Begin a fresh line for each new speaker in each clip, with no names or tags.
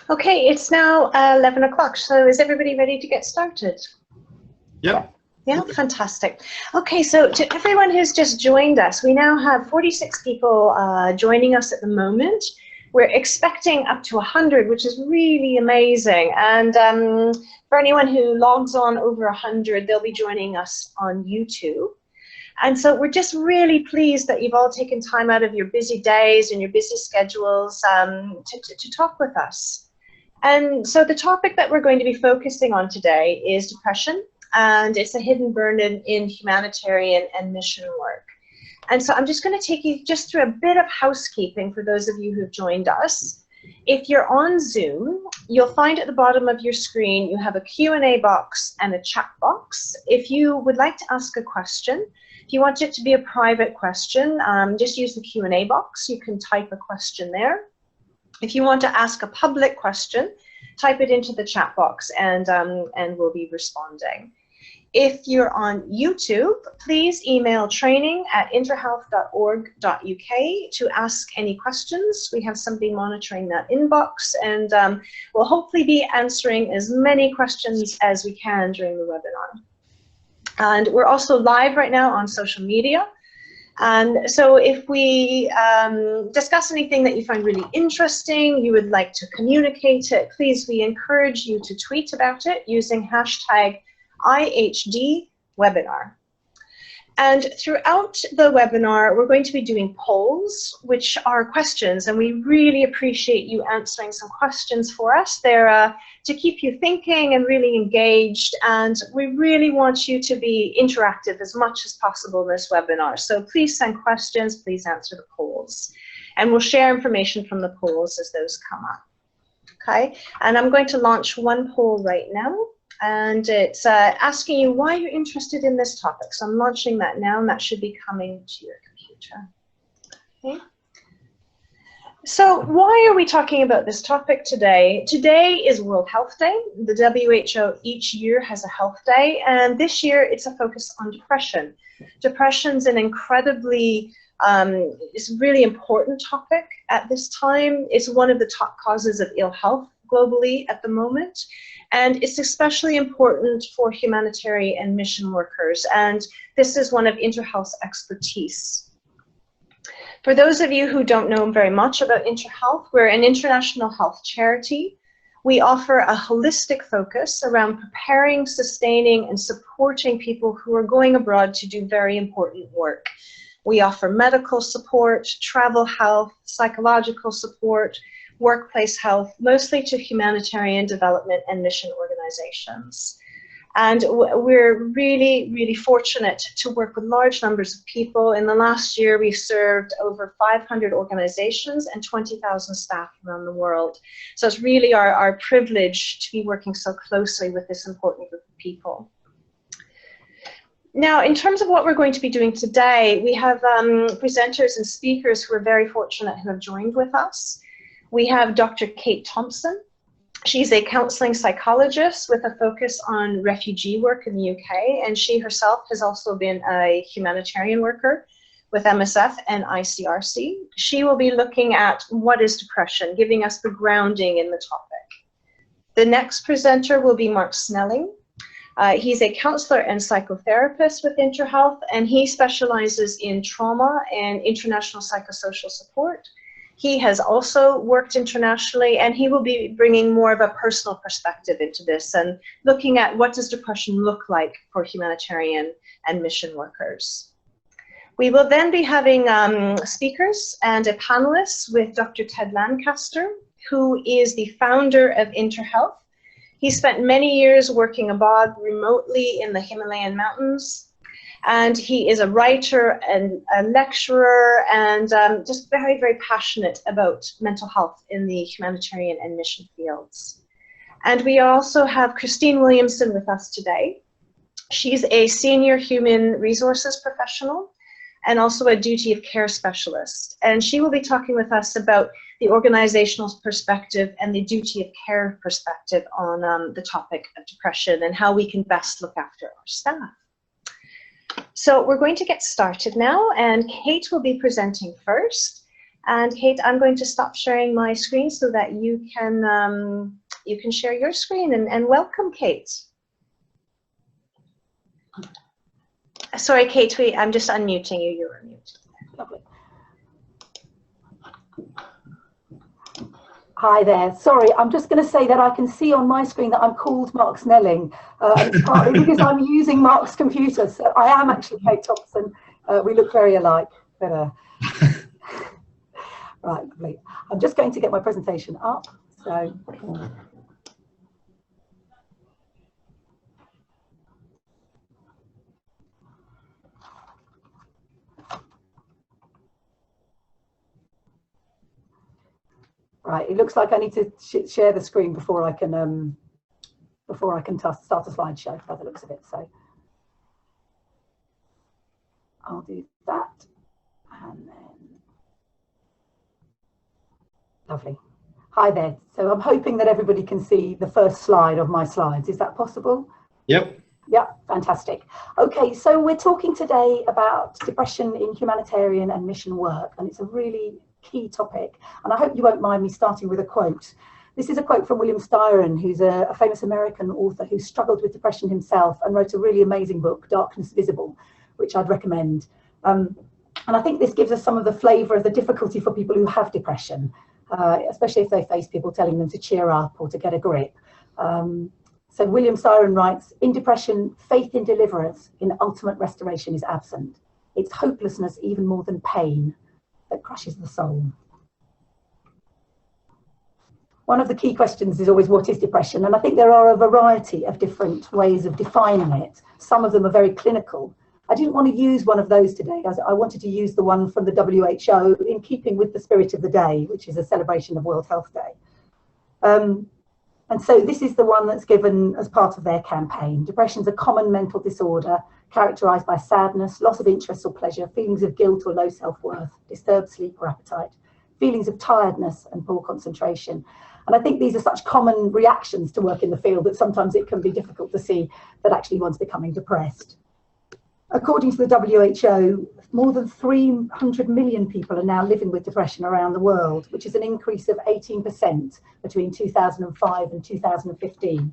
Okay, it's now 11 o'clock, so is everybody ready to get started?
Yep.
Yeah, fantastic. Okay, so to everyone who's just joined us, we now have 46 people joining us at the moment. We're expecting up to 100, which is really amazing. And for anyone who logs on over 100, they'll be joining us on YouTube. And so we're just really pleased that you've all taken time out of your busy days and your busy schedules to talk with us. And so the topic that we're going to be focusing on today is depression, and it's a hidden burden in humanitarian and mission work. And so I'm just going to take you just through a bit of housekeeping for those of you who've joined us. If you're on Zoom, you'll find at the bottom of your screen you have a Q&A box and a chat box. If you would like to ask a question, if you want it to be a private question, just use the Q&A box. You can type a question there. If you want to ask a public question, type it into the chat box and we'll be responding. If you're on YouTube, please email training@interhealth.org.uk to ask any questions. We have somebody monitoring that inbox, and we'll hopefully be answering as many questions as we can during the webinar. And we're also live right now on social media. And so if we discuss anything that you find really interesting, you would like to communicate it, please, we encourage you to tweet about it using hashtag IHD webinar. And throughout the webinar, we're going to be doing polls, which are questions, and we really appreciate you answering some questions for us. They're to keep you thinking and really engaged, and we really want you to be interactive as much as possible in this webinar. So please send questions, please answer the polls, and we'll share information from the polls as those come up. Okay, and I'm going to launch one poll right now. And it's asking you why you're interested in this topic. So I'm launching that now, and that should be coming to your computer. Okay. So why are we talking about this topic today? Today is World Health Day. The WHO each year has a health day, and this year it's a focus on depression. Depression's an incredibly, it's a really important topic at this time. It's one of the top causes of ill health globally at the moment. And it's especially important for humanitarian and mission workers. And this is one of InterHealth's expertise. For those of you who don't know very much about InterHealth, we're an international health charity. We offer a holistic focus around preparing, sustaining, and supporting people who are going abroad to do very important work. We offer medical support, travel health, psychological support, workplace health, mostly to humanitarian development and mission organizations. And we're really, really fortunate to work with large numbers of people. In the last year, we've served over 500 organizations and 20,000 staff around the world. So it's really our privilege to be working so closely with this important group of people. Now, in terms of what we're going to be doing today, we have presenters and speakers who are very fortunate who have joined with us. We have Dr. Kate Thompson. She's a counseling psychologist with a focus on refugee work in the UK, and she herself has also been a humanitarian worker with MSF and ICRC. She will be looking at what is depression, giving us the grounding in the topic. The next presenter will be Mark Snelling. He's a counselor and psychotherapist with InterHealth, and he specializes in trauma and international psychosocial support. He has also worked internationally, and he will be bringing more of a personal perspective into this and looking at what does depression look like for humanitarian and mission workers. We will then be having speakers and a panelist with Dr. Ted Lankester, who is the founder of InterHealth. He spent many years working abroad remotely in the Himalayan mountains. And he is a writer and a lecturer and just very, very passionate about mental health in the humanitarian and mission fields. And we also have Christine Williamson with us today. She's a senior human resources professional and also a duty of care specialist. And she will be talking with us about the organizational perspective and the duty of care perspective on the topic of depression and how we can best look after our staff. So we're going to get started now, and Kate will be presenting first. And Kate, I'm going to stop sharing my screen so that you can share your screen, and welcome, Kate. Sorry, Kate, I'm just unmuting you. You're unmuted.
Lovely. Hi there. Sorry, I'm just going to say that I can see on my screen that I'm called Mark Snelling. It's partly because I'm using Mark's computer. So I am actually Kate Thompson. We look very alike. But, right, lovely. I'm just going to get my presentation up. So. Right, it looks like I need to share the screen before I can start a slideshow by the looks of it. So I'll do that, and then lovely. Hi there. So I'm hoping that everybody can see the first slide of my slides. Is that possible?
Yep.
Yeah, fantastic. Okay, so we're talking today about depression in humanitarian and mission work, and it's a really key topic, and I hope you won't mind me starting with a quote. This is a quote from Williamson, who's a famous American author who struggled with depression himself and wrote a really amazing book, Darkness Visible, which I'd recommend. And I think this gives us some of the flavour of the difficulty for people who have depression, especially if they face people telling them to cheer up or to get a grip. So Williamson writes, in depression, faith in deliverance, in ultimate restoration is absent. It's hopelessness even more than pain that crushes the soul. One of the key questions is always, what is depression? And I think there are a variety of different ways of defining it. Some of them are very clinical. I didn't want to use one of those today. I wanted to use the one from the WHO in keeping with the spirit of the day, which is a celebration of World Health Day. And so this is the one that's given as part of their campaign. Depression is a common mental disorder characterised by sadness, loss of interest or pleasure, feelings of guilt or low self-worth, disturbed sleep or appetite, feelings of tiredness and poor concentration. And I think these are such common reactions to work in the field that sometimes it can be difficult to see that actually one's becoming depressed. According to the WHO, more than 300 million people are now living with depression around the world, which is an increase of 18% between 2005 and 2015.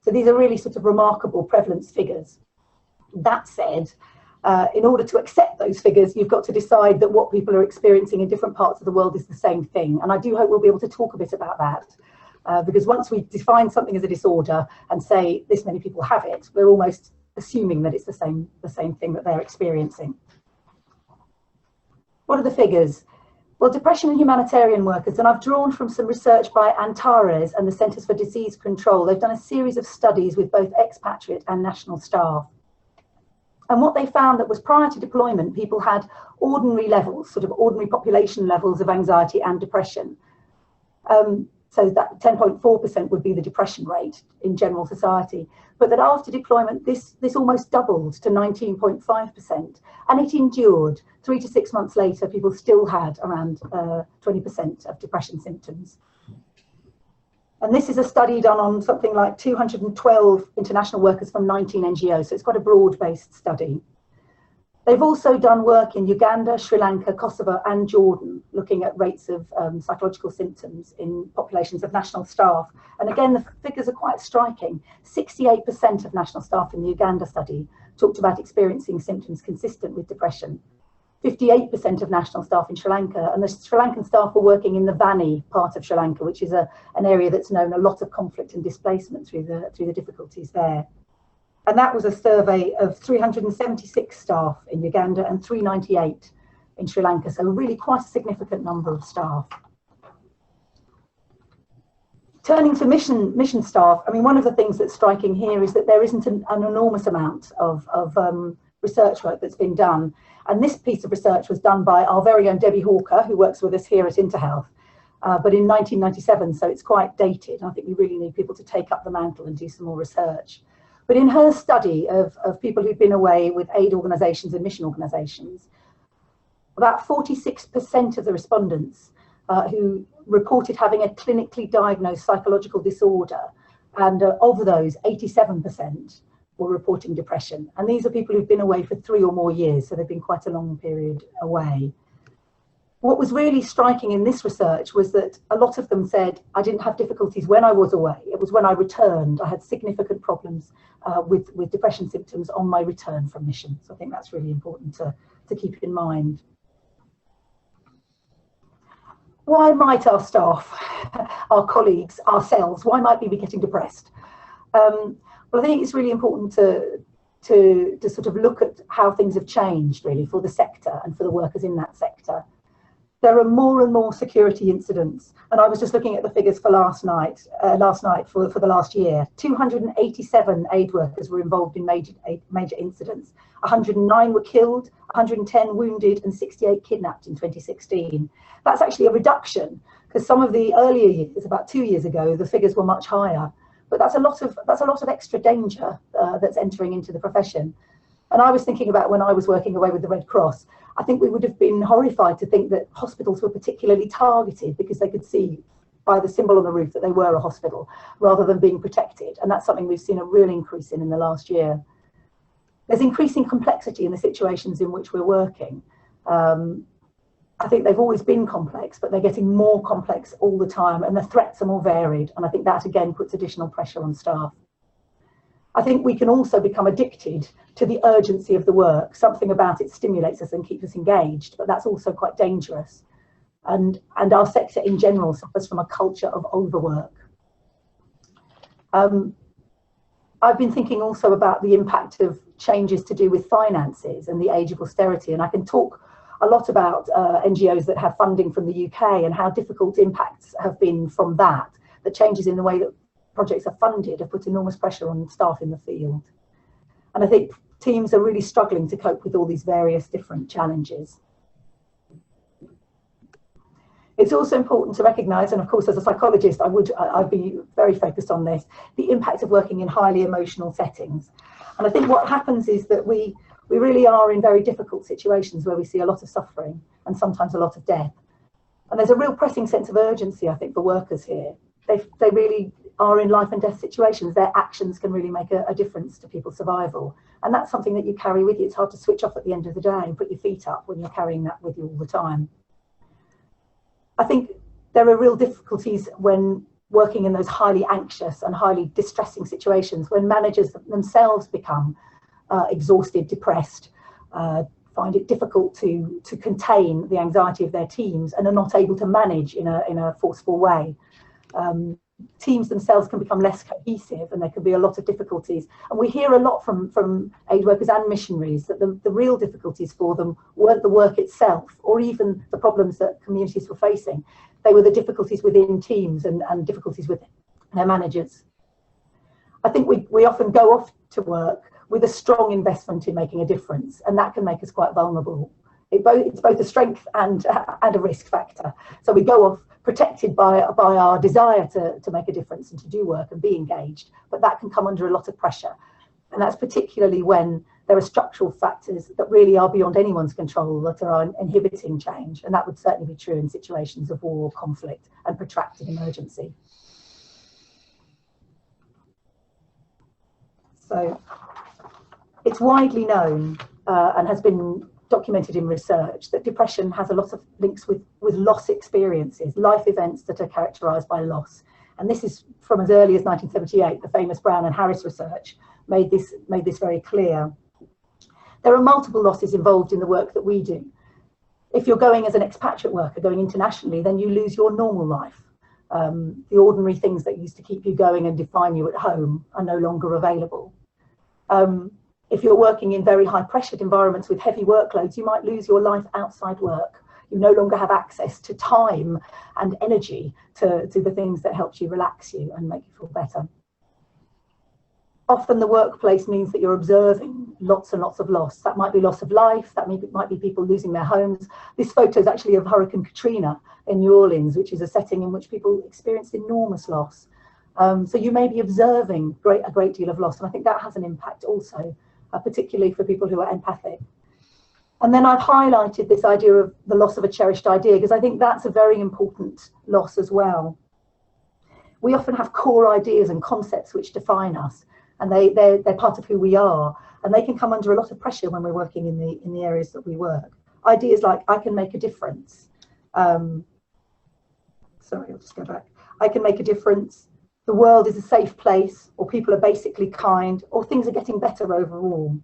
So these are really sort of remarkable prevalence figures. That said, in order to accept those figures, you've got to decide that what people are experiencing in different parts of the world is the same thing. And I do hope we'll be able to talk a bit about that, because once we define something as a disorder and say this many people have it, we're almost assuming that it's the same thing that they're experiencing. What are the figures? Well, depression in humanitarian workers, and I've drawn from some research by Antares and the Centres for Disease Control. They've done a series of studies with both expatriate and national staff. And what they found that was prior to deployment, people had ordinary levels, sort of ordinary population levels of anxiety and depression. So that 10.4% would be the depression rate in general society. But that after deployment, this almost doubled to 19.5%. And it endured. 3 to 6 months later, people still had around 20% of depression symptoms. And this is a study done on something like 212 international workers from 19 NGOs. So it's quite a broad-based study. They've also done work in Uganda, Sri Lanka, Kosovo and Jordan, looking at rates of psychological symptoms in populations of national staff. And again, the figures are quite striking. 68% of national staff in the Uganda study talked about experiencing symptoms consistent with depression. 58% of national staff in Sri Lanka, and the Sri Lankan staff were working in the Vani part of Sri Lanka, which is an area that's known a lot of conflict and displacement through the difficulties there. And that was a survey of 376 staff in Uganda and 398 in Sri Lanka. So really quite a significant number of staff. Turning to mission staff, I mean, one of the things that's striking here is that there isn't an enormous amount of research work that's been done. And this piece of research was done by our very own Debbie Hawker, who works with us here at InterHealth, but in 1997, so it's quite dated. I think we really need people to take up the mantle and do some more research. But in her study of people who've been away with aid organisations and mission organisations, about 46% of the respondents who reported having a clinically diagnosed psychological disorder, and of those, 87% were reporting depression. And these are people who've been away for 3 or more years, so they've been quite a long period away. What was really striking in this research was that a lot of them said, I didn't have difficulties when I was away. It was when I returned. I had significant problems with depression symptoms on my return from mission. So I think that's really important to keep in mind. Why might our staff, our colleagues, ourselves, why might we be getting depressed? Well, I think it's really important to sort of look at how things have changed really for the sector and for the workers in that sector. There are more and more security incidents, and I was just looking at the figures for last night for the last year. 287 aid workers were involved in major incidents. 109 were killed, 110 wounded, and 68 kidnapped in 2016. That's actually a reduction, because some of the earlier years, about 2 years ago, the figures were much higher. But that's a lot of extra danger that's entering into the profession. And I was thinking about when I was working away with the Red Cross, I think we would have been horrified to think that hospitals were particularly targeted because they could see by the symbol on the roof that they were a hospital rather than being protected. And that's something we've seen a real increase in the last year. There's increasing complexity in the situations in which we're working. I think they've always been complex, but they're getting more complex all the time, and the threats are more varied. And I think that again puts additional pressure on staff. I think we can also become addicted to the urgency of the work. Something about it stimulates us and keeps us engaged, but that's also quite dangerous. And our sector in general suffers from a culture of overwork. I've been thinking also about the impact of changes to do with finances and the age of austerity, and I can talk a lot about NGOs that have funding from the UK and how difficult impacts have been from that. The changes in the way that projects are funded have put enormous pressure on staff in the field. And I think teams are really struggling to cope with all these various different challenges. It's also important to recognise, and of course as a psychologist I'd be very focused on this, the impact of working in highly emotional settings. And I think what happens is that we really are in very difficult situations where we see a lot of suffering and sometimes a lot of death. And there's a real pressing sense of urgency, I think, for workers here. They really are in life and death situations. Their actions can really make a difference to people's survival. And that's something that you carry with you. It's hard to switch off at the end of the day and put your feet up when you're carrying that with you all the time. I think there are real difficulties when working in those highly anxious and highly distressing situations, when managers themselves become exhausted, depressed, find it difficult to contain the anxiety of their teams and are not able to manage in a forceful way. Teams themselves can become less cohesive and there can be a lot of difficulties. And we hear a lot from aid workers and missionaries that the real difficulties for them weren't the work itself or even the problems that communities were facing. They were the difficulties within teams and difficulties with their managers. I think we often go off to work with a strong investment in making a difference, and that can make us quite vulnerable. It's both a strength and a risk factor. So we go off protected by our desire to make a difference and to do work and be engaged, but that can come under a lot of pressure. And that's particularly when there are structural factors that really are beyond anyone's control that are inhibiting change. And that would certainly be true in situations of war, conflict, and protracted emergency. So it's widely known and has been documented in research that depression has a lot of links with loss experiences, life events that are characterised by loss. And this is from as early as 1978, the famous Brown and Harris research made this very clear. There are multiple losses involved in the work that we do. If you're going as an expatriate worker, going internationally, then you lose your normal life. The ordinary things that used to keep you going and define you at home are no longer available. If you're working in very high pressured environments with heavy workloads, you might lose your life outside work. You no longer have access to time and energy to the things that help you relax you and make you feel better. Often the workplace means that you're observing lots and lots of loss. That might be loss of life, that might be people losing their homes. This photo is actually of Hurricane Katrina in New Orleans, which is a setting in which people experienced enormous loss. So you may be observing a great deal of loss, and I think that has an impact also, particularly for people who are empathic. And then I've highlighted this idea of the loss of a cherished idea, because I think that's a very important loss as well. We often have core ideas and concepts which define us, and they're part of who we are, and they can come under a lot of pressure when we're working in the areas that we work. Ideas like, I can make a difference, Sorry, I'll just go back. I can make a difference. The world is a safe place, or people are basically kind, or things are getting better overall.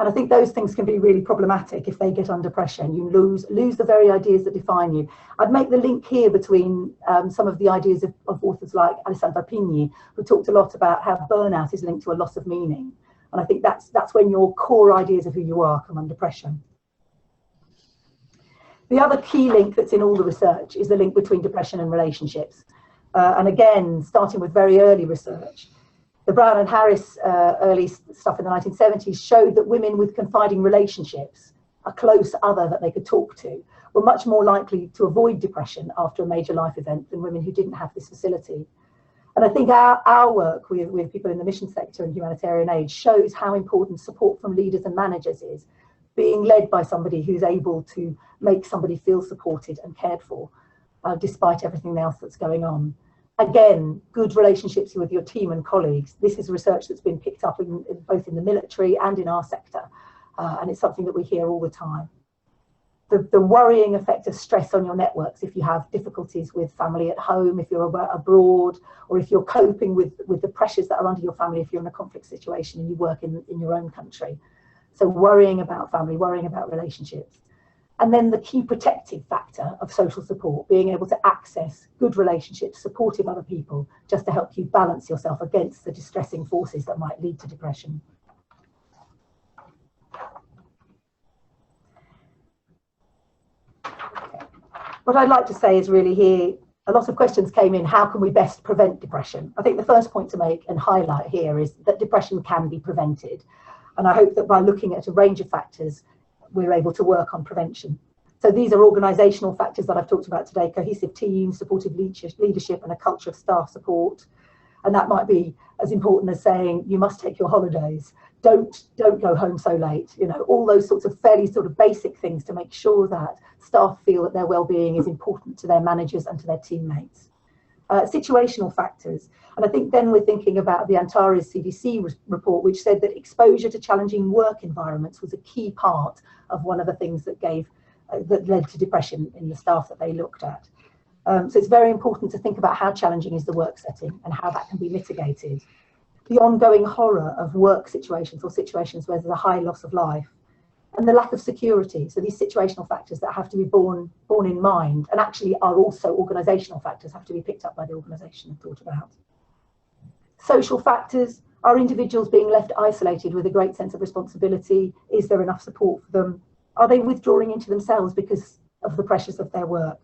And I think those things can be really problematic if they get under pressure and you lose the very ideas that define you. I'd make the link here between some of the ideas of authors like Alessandra Pigni, who talked a lot about how burnout is linked to a loss of meaning. And I think that's when your core ideas of who you are come under pressure. The other key link that's in all the research is the link between depression and relationships. And again, starting with very early research, the Brown and Harris early stuff in the 1970s showed that women with confiding relationships, a close other that they could talk to, were much more likely to avoid depression after a major life event than women who didn't have this facility. And I think our work with people in the mission sector and humanitarian aid shows how important support from leaders and managers is, being led by somebody who's able to make somebody feel supported and cared for, despite everything else that's going on. Again, good relationships with your team and colleagues. This is research that's been picked up both in the military and in our sector, and it's something that we hear all the time. The worrying effect of stress on your networks if you have difficulties with family at home, if you're abroad, or if you're coping with the pressures that are under your family if you're in a conflict situation and you work in your own country. So worrying about family, worrying about relationships. And then the key protective factor of social support, being able to access good relationships, supportive other people, just to help you balance yourself against the distressing forces that might lead to depression. Okay. What I'd like to say is really here, a lot of questions came in, how can we best prevent depression? I think the first point to make and highlight here is that depression can be prevented. And I hope that by looking at a range of factors, we're able to work on prevention. So these are organisational factors that I've talked about today: cohesive teams, supportive leadership, and a culture of staff support. And that might be as important as saying you must take your holidays, don't go home so late, you know, all those sorts of fairly sort of basic things to make sure that staff feel that their well-being is important to their managers and to their teammates. Situational factors. And I think then we're thinking about the Antares CDC report, which said that exposure to challenging work environments was a key part of one of the things that that led to depression in the staff that they looked at. So it's very important to think about how challenging is the work setting and how that can be mitigated. The ongoing horror of work situations or situations where there's a high loss of life, and the lack of security. So these situational factors that have to be borne in mind, and actually are also organisational factors, have to be picked up by the organisation and thought about. Social factors, are individuals being left isolated with a great sense of responsibility? Is there enough support for them? Are they withdrawing into themselves because of the pressures of their work?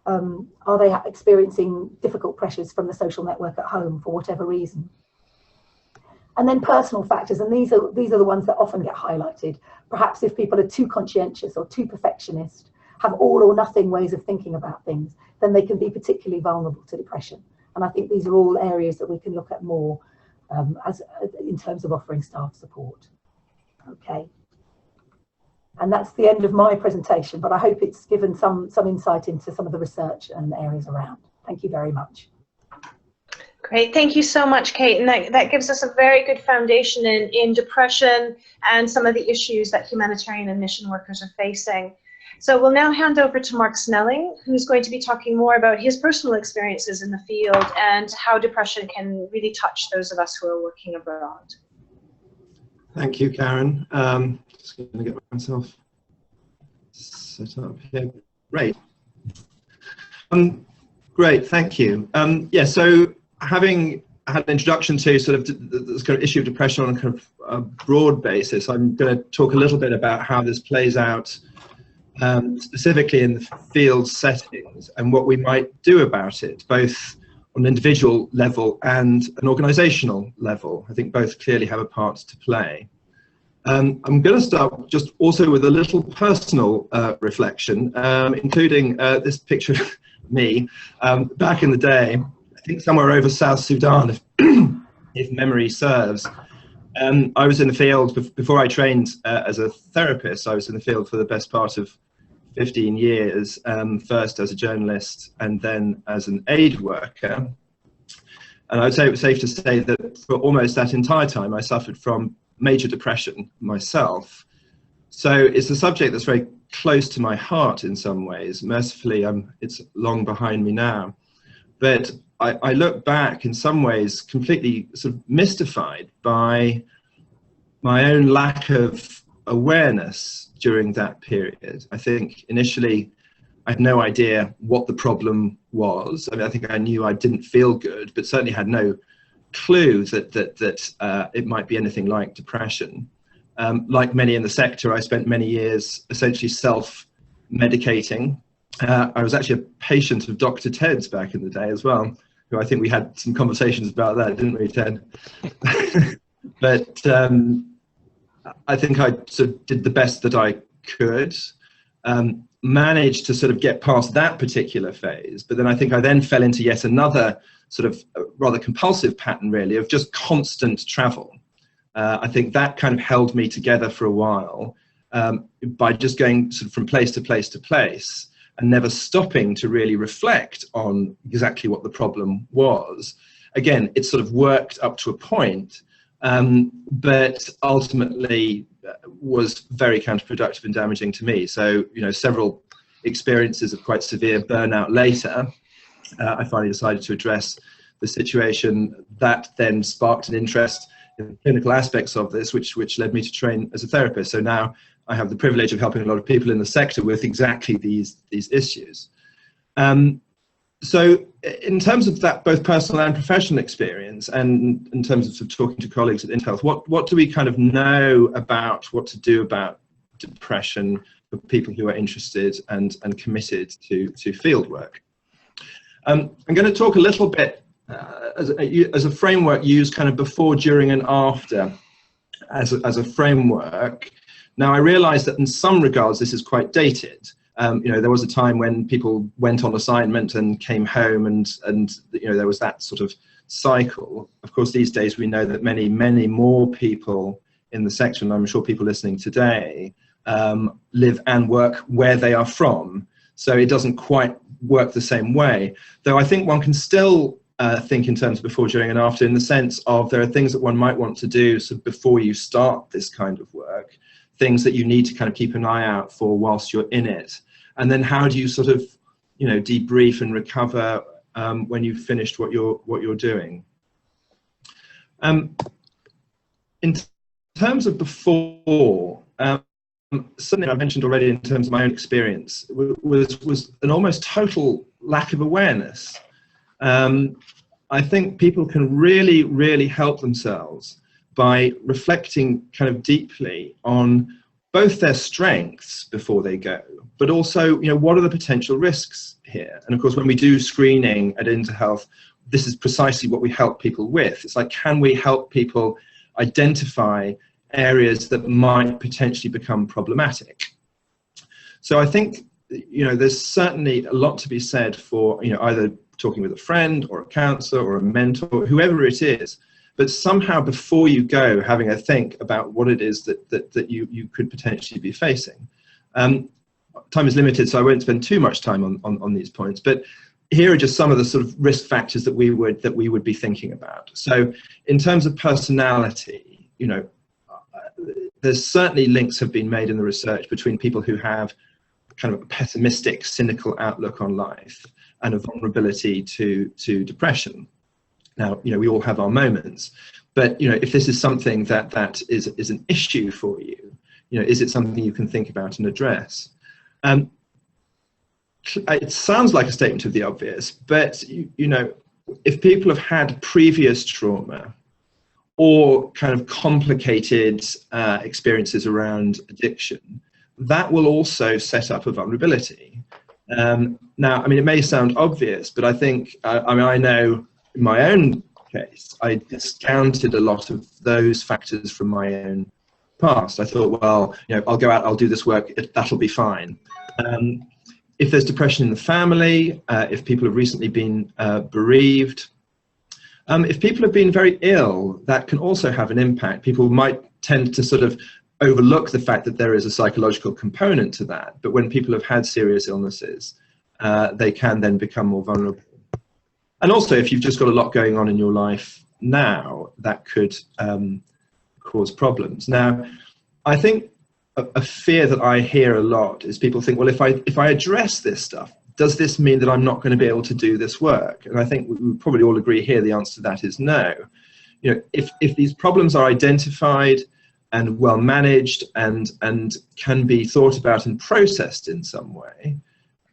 Are they experiencing difficult pressures from the social network at home for whatever reason? And then personal factors, and these are the ones that often get highlighted. Perhaps if people are too conscientious or too perfectionist, have all or nothing ways of thinking about things, then they can be particularly vulnerable to depression. And I think these are all areas that we can look at more in terms of offering staff support. Okay. And that's the end of my presentation, but I hope it's given some insight into some of the research and areas around. Thank you very much.
Great, thank you so much, Kate. And that gives us a very good foundation in depression and some of the issues that humanitarian and mission workers are facing. So we'll now hand over to Mark Snelling, who's going to be talking more about his personal experiences in the field and how depression can really touch those of us who are working abroad.
Thank you, Karen. Just going to get myself set up here. Great. Great, thank you. Yeah, so having had an introduction to sort of this kind of issue of depression on a kind of a broad basis, I'm going to talk a little bit about how this plays out specifically in the field settings and what we might do about it, both on an individual level and an organisational level. I think both clearly have a part to play. I'm going to start just also with a little personal reflection, including this picture of me back in the day, I think somewhere over South Sudan, if memory serves. I was in the field, before I trained as a therapist, I was in the field for the best part of 15 years, first as a journalist and then as an aid worker. And I would say it was safe to say that for almost that entire time I suffered from major depression myself. So it's a subject that's very close to my heart in some ways. Mercifully, it's long behind me now. But I look back in some ways completely sort of mystified by my own lack of awareness during that period. I think initially I had no idea what the problem was. I mean, I think I knew I didn't feel good, but certainly had no clue that it might be anything like depression. Like many in the sector, I spent many years essentially self-medicating. I was actually a patient of Dr. Ted's back in the day as well, who I think we had some conversations about that, didn't we, Ted? But I think I sort of did the best that I could, managed to sort of get past that particular phase. But then I think I then fell into yet another sort of rather compulsive pattern, really, of just constant travel. I think that kind of held me together for a while, by just going sort of from place to place to place and never stopping to really reflect on exactly what the problem was. Again, it sort of worked up to a point, but ultimately was very counterproductive and damaging to me. So, you know, several experiences of quite severe burnout later, I finally decided to address the situation. That then sparked an interest in the clinical aspects of this, which led me to train as a therapist. So now I have the privilege of helping a lot of people in the sector with exactly these issues. So in terms of that, both personal and professional experience, and in terms of, sort of talking to colleagues at InterHealth, what do we kind of know about what to do about depression for people who are interested and committed to field work? I'm going to talk a little bit as a framework used kind of before, during and after as a framework. Now, I realize that in some regards this is quite dated. You know, there was a time when people went on assignment and came home, and you know, there was that sort of cycle. Of course, these days we know that many more people in the sector, and I'm sure people listening today, live and work where they are from. So it doesn't quite work the same way. Though I think one can still think in terms of before, during and after, in the sense of there are things that one might want to do sort of before you start this kind of work, things that you need to kind of keep an eye out for whilst you're in it. And then how do you sort of, you know, debrief and recover when you've finished what you're doing. In terms of before, something I mentioned already in terms of my own experience was an almost total lack of awareness. I think people can really help themselves by reflecting kind of deeply on both their strengths before they go, but also, you know, what are the potential risks here? And of course, when we do screening at InterHealth, this is precisely what we help people with. It's like, can we help people identify areas that might potentially become problematic? So I think, you know, there's certainly a lot to be said for, you know, either talking with a friend or a counsellor or a mentor, whoever it is, but somehow before you go, having a think about what it is that you could potentially be facing. Time is limited, so I won't spend too much time on these points, but here are just some of the sort of risk factors that we would be thinking about. So in terms of personality, you know, there's certainly links have been made in the research between people who have kind of a pessimistic, cynical outlook on life and a vulnerability to depression. Now, you know, we all have our moments, but, you know, if this is something that is an issue for you, you know, is it something you can think about and address? It sounds like a statement of the obvious, but, you know, if people have had previous trauma or kind of complicated experiences around addiction, that will also set up a vulnerability. Now, I mean, it may sound obvious, but I think, I mean, I know in my own case, I discounted a lot of those factors from my own past. I thought, well, you know, I'll go out, I'll do this work, that'll be fine. If there's depression in the family, if people have recently been bereaved, if people have been very ill, that can also have an impact. People might tend to sort of overlook the fact that there is a psychological component to that, but when people have had serious illnesses, they can then become more vulnerable. And also, if you've just got a lot going on in your life now, that could cause problems. Now, I think a fear that I hear a lot is people think, well, if I address this stuff, does this mean that I'm not going to be able to do this work? And I think we probably all agree here the answer to that is no. You know, if these problems are identified and well managed and can be thought about and processed in some way,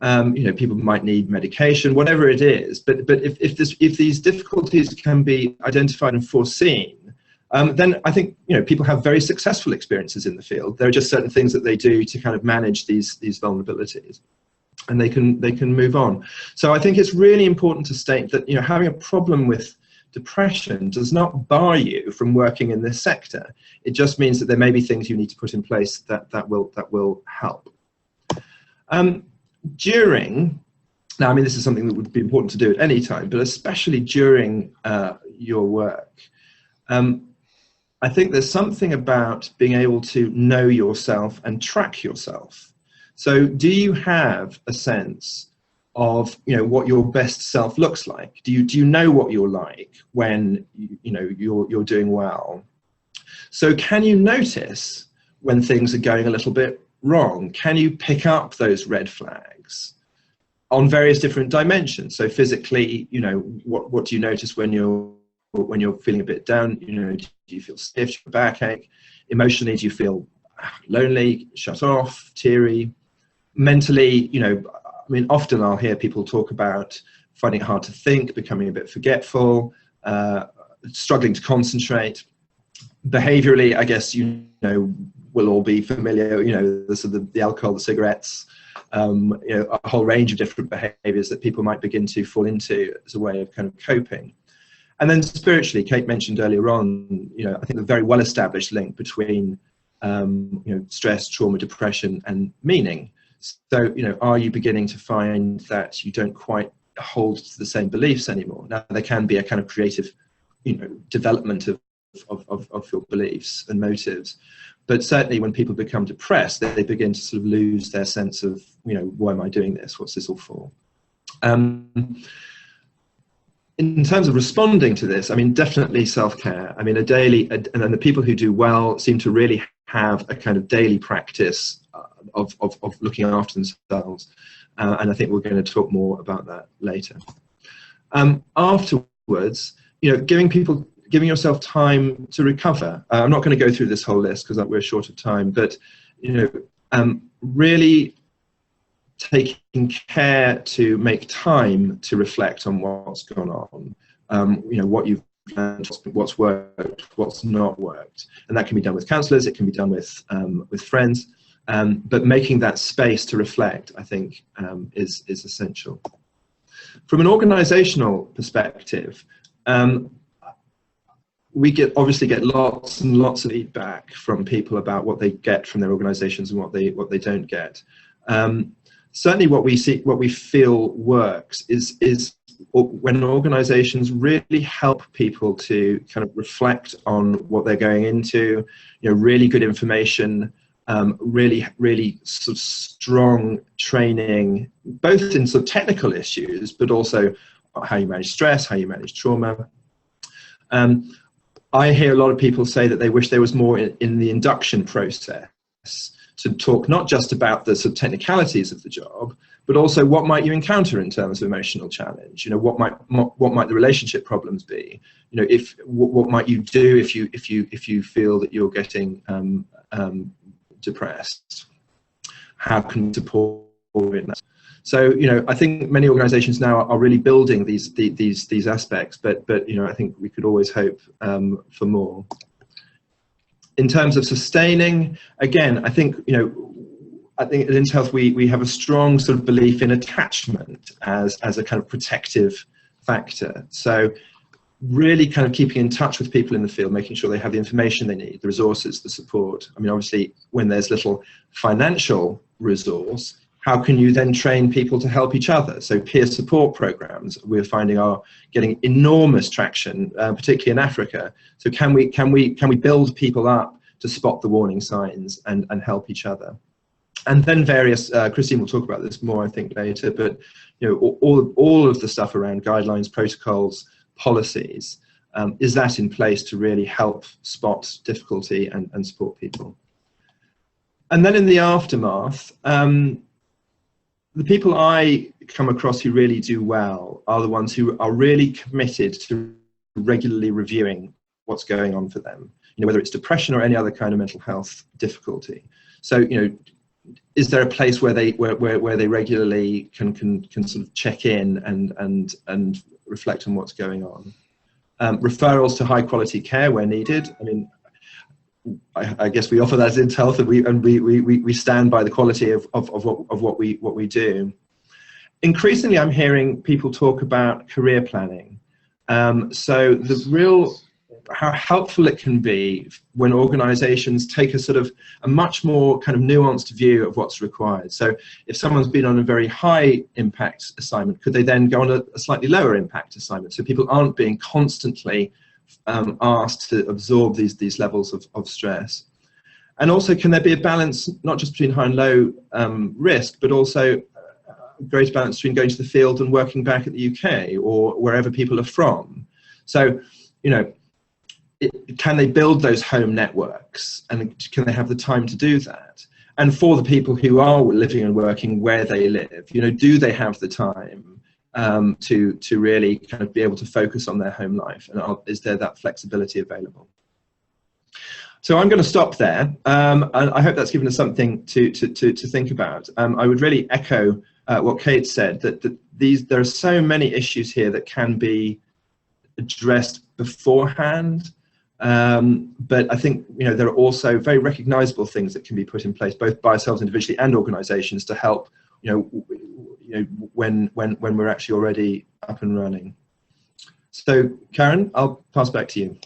you know, people might need medication, whatever it is. But if these difficulties can be identified and foreseen, then I think, you know, people have very successful experiences in the field. There are just certain things that they do to kind of manage these vulnerabilities, and they can move on. So I think it's really important to state that, you know, having a problem with depression does not bar you from working in this sector. It just means that there may be things you need to put in place that will help. Now, I mean, this is something that would be important to do at any time, but especially during your work. I think there's something about being able to know yourself and track yourself. So do you have a sense of, you know, what your best self looks like? Do you know what you're like when you're doing well? So can you notice when things are going a little bit wrong? Can you pick up those red flags on various different dimensions? So physically, you know, what do you notice when you're feeling a bit down? You know, do you feel stiff, do you have a backache? Emotionally, do you feel lonely, shut off, teary? Mentally, you know, I mean, often I'll hear people talk about finding it hard to think, becoming a bit forgetful, struggling to concentrate. Behaviorally, I guess, you know, we'll all be familiar, you know, the alcohol, the cigarettes, you know, a whole range of different behaviors that people might begin to fall into as a way of kind of coping. And then spiritually, Kate mentioned earlier on, you know, I think a very well-established link between, you know, stress, trauma, depression, and meaning. So, you know, are you beginning to find that you don't quite hold to the same beliefs anymore? Now, there can be a kind of creative, you know, development of your beliefs and motives. But certainly when people become depressed, they begin to sort of lose their sense of, you know, why am I doing this? What's this all for? In terms of responding to this, I mean, definitely self-care. I mean, and the people who do well seem to really have a kind of daily practice of looking after themselves. And I think we're going to talk more about that later. Afterwards, you know, giving yourself time to recover. I'm not going to go through this whole list because we're short of time, but, you know, really taking care to make time to reflect on what's gone on, you know, what you've learned, what's worked, what's not worked. And that can be done with counsellors, it can be done with friends, but making that space to reflect, I think, is essential. From an organisational perspective, we obviously get lots and lots of feedback from people about what they get from their organisations and what they don't get. Certainly what we feel works is when organisations really help people to kind of reflect on what they're going into, you know, really good information, really sort of strong training, both in sort of technical issues, but also how you manage stress, how you manage trauma. I hear a lot of people say that they wish there was more in the induction process to talk not just about the sort of technicalities of the job, but also what might you encounter in terms of emotional challenge. You know, what might the relationship problems be? You know, what might you do if you feel that you're getting depressed? How can you support in that? So, you know, I think many organisations now are really building these aspects, but you know, I think we could always hope for more. In terms of sustaining, again, I think, you know, I think at InterHealth we have a strong sort of belief in attachment as a kind of protective factor. So really kind of keeping in touch with people in the field, making sure they have the information they need, the resources, the support. I mean, obviously, when there's little financial resource, how can you then train people to help each other? So peer support programs we're finding are getting enormous traction, particularly in Africa. So can we build people up to spot the warning signs and help each other? And then various, Christine will talk about this more, I think, later, but you know, all of the stuff around guidelines, protocols, policies, is that in place to really help spot difficulty and support people? And then in the aftermath, the people I come across who really do well are the ones who are really committed to regularly reviewing what's going on for them, you know, whether it's depression or any other kind of mental health difficulty. So, you know, is there a place where they regularly can sort of check in and reflect on what's going on? Referrals to high quality care where needed. I mean, I guess we offer that as InterHealth, and we stand by the quality of what we do. Increasingly, I'm hearing people talk about career planning. So the real, how helpful it can be when organisations take a much more kind of nuanced view of what's required. So if someone's been on a very high impact assignment, could they then go on a slightly lower impact assignment, so people aren't being constantly asked to absorb these levels of stress? And also, can there be a balance not just between high and low risk, but also a greater balance between going to the field and working back at the UK or wherever people are from? So, you know, can they build those home networks, and can they have the time to do that? And for the people who are living and working where they live, you know, do they have the time to really kind of be able to focus on their home life, and is there that flexibility available? So I'm going to stop there, and I hope that's given us something to think about. I would really echo what Kate said, that there are so many issues here that can be addressed beforehand, but I think, you know, there are also very recognizable things that can be put in place both by ourselves individually and organizations to help, you know, when we're actually already up and running. So Karen, I'll pass back to you.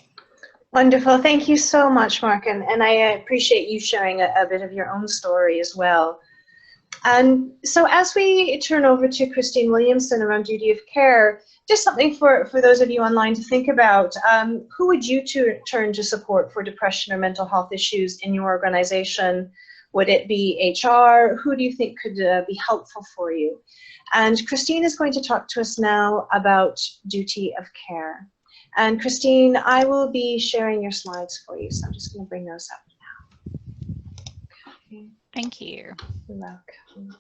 Wonderful. Thank you so much, Mark, and I appreciate you sharing a bit of your own story as well. And so as we turn over to Christine Williamson around duty of care, just something for those of you online to think about. Who would you turn to support for depression or mental health issues in your organization? Would it be HR? Who do you think could be helpful for you? And Christine is going to talk to us now about duty of care. And Christine, I will be sharing your slides for you, so I'm just going to bring those up now. Okay.
Thank you.
You're welcome.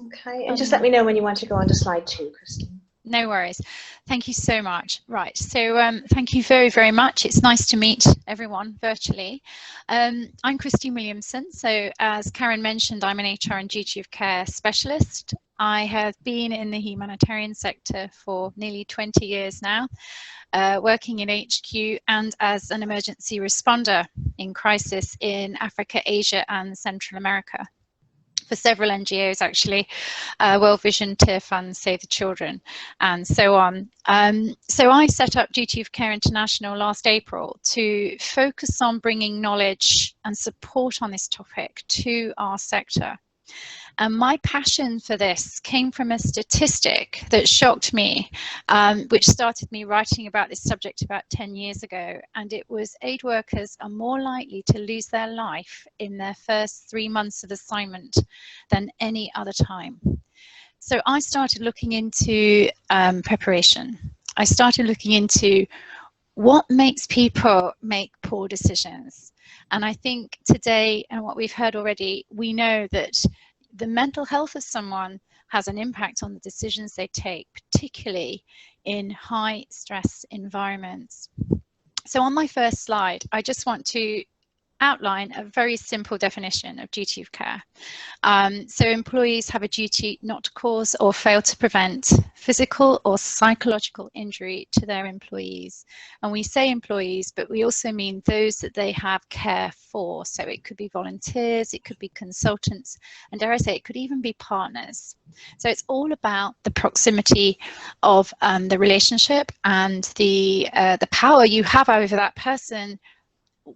Okay, and just let me know when you want to go on to slide 2, Christine.
No worries. Thank you so much. Right, so thank you very, very much. It's nice to meet everyone virtually. I'm Christine Williamson. So as Karen mentioned, I'm an HR and duty of care specialist. I have been in the humanitarian sector for nearly 20 years now, working in HQ and as an emergency responder in crisis in Africa, Asia and Central America, for several NGOs actually, World Vision, Tear Fund, Save the Children, and so on. So I set up Duty of Care International last April to focus on bringing knowledge and support on this topic to our sector. And my passion for this came from a statistic that shocked me, which started me writing about this subject about 10 years ago. And it was aid workers are more likely to lose their life in their first 3 months of assignment than any other time. So I started looking into preparation. I started looking into what makes people make poor decisions. And I think today, and what we've heard already, we know that the mental health of someone has an impact on the decisions they take, particularly in high stress environments. So on my first slide, I just want to outline a very simple definition of duty of care. So employees have a duty not to cause or fail to prevent physical or psychological injury to their employees. And we say employees, but we also mean those that they have care for. So it could be volunteers, it could be consultants, and dare I say, it could even be partners. So it's all about the proximity of the relationship and the power you have over that person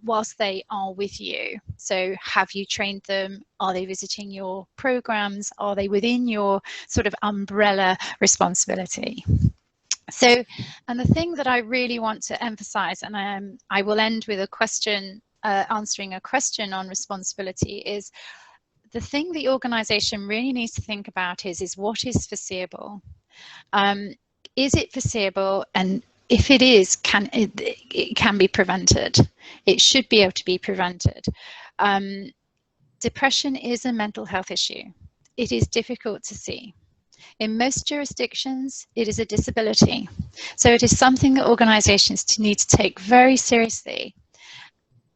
whilst they are with you. So have you trained them? Are they visiting your programs? Are they within your sort of umbrella responsibility? So, and the thing that I really want to emphasize, and I will end with a question, answering a question on responsibility, is the thing the organization really needs to think about is what is foreseeable? Is it foreseeable? And if it is, it can be prevented. It should be able to be prevented. depression is a mental health issue. It is difficult to see. In most jurisdictions, it is a disability. So it is something that organisations need to take very seriously.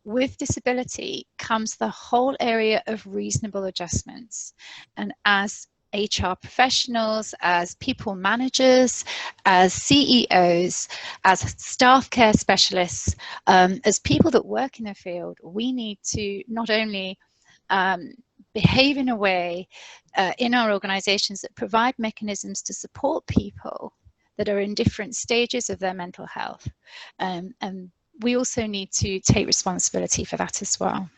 With disability comes the whole area of reasonable adjustments. And as HR professionals, as people managers, as CEOs, as staff care specialists, as people that work in the field, we need to not only behave in a way in our organisations that provide mechanisms to support people that are in different stages of their mental health, and we also need to take responsibility for that as well.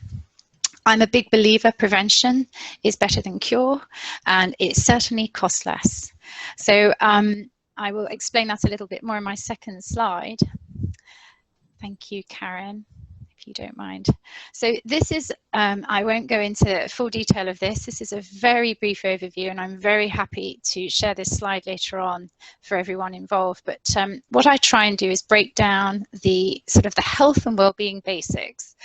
I'm a big believer prevention is better than cure, and it certainly costs less. So I will explain that a little bit more in my second slide. Thank you, Karen, if you don't mind. So this is, I won't go into full detail of this. This is a very brief overview, and I'm very happy to share this slide later on for everyone involved. But what I try and do is break down the sort of the health and well-being basics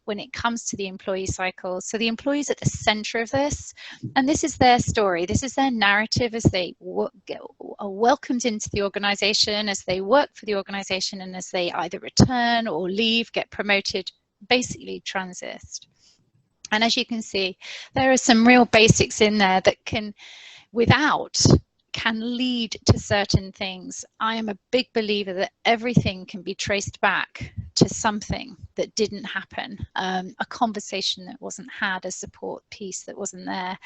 when it comes to the employee cycle. So the employees at the center of this, and this is their story, this is their narrative as they are welcomed into the organization, as they work for the organization, and as they either return or leave, get promoted, basically transist. And as you can see, there are some real basics in there that can lead to certain things. I am a big believer that everything can be traced back to something that didn't happen, a conversation that wasn't had, a support piece that wasn't there.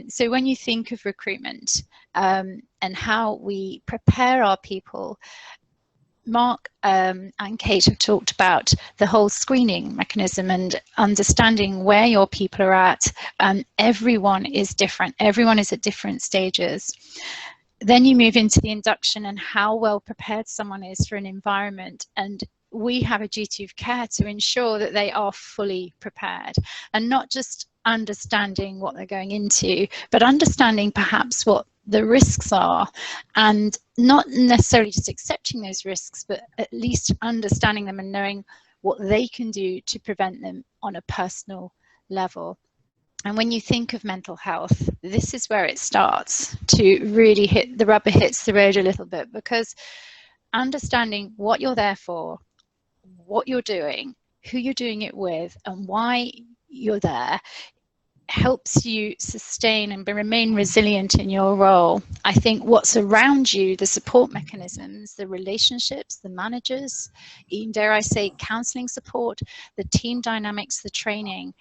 So when you think of recruitment and how we prepare our people, Mark and Kate have talked about the whole screening mechanism and understanding where your people are at. Everyone is different. Everyone is at different stages. Then you move into the induction and how well prepared someone is for an environment. And we have a duty of care to ensure that they are fully prepared, and not just understanding what they're going into, but understanding perhaps what the risks are, and not necessarily just accepting those risks, but at least understanding them and knowing what they can do to prevent them on a personal level. And when you think of mental health, this is where it starts to really hit, the rubber hits the road a little bit, because understanding what you're there for, what you're doing, who you're doing it with, and why you're there helps you sustain and remain resilient in your role. I think what's around you, the support mechanisms, the relationships, the managers, even dare I say counselling support, the team dynamics, the training,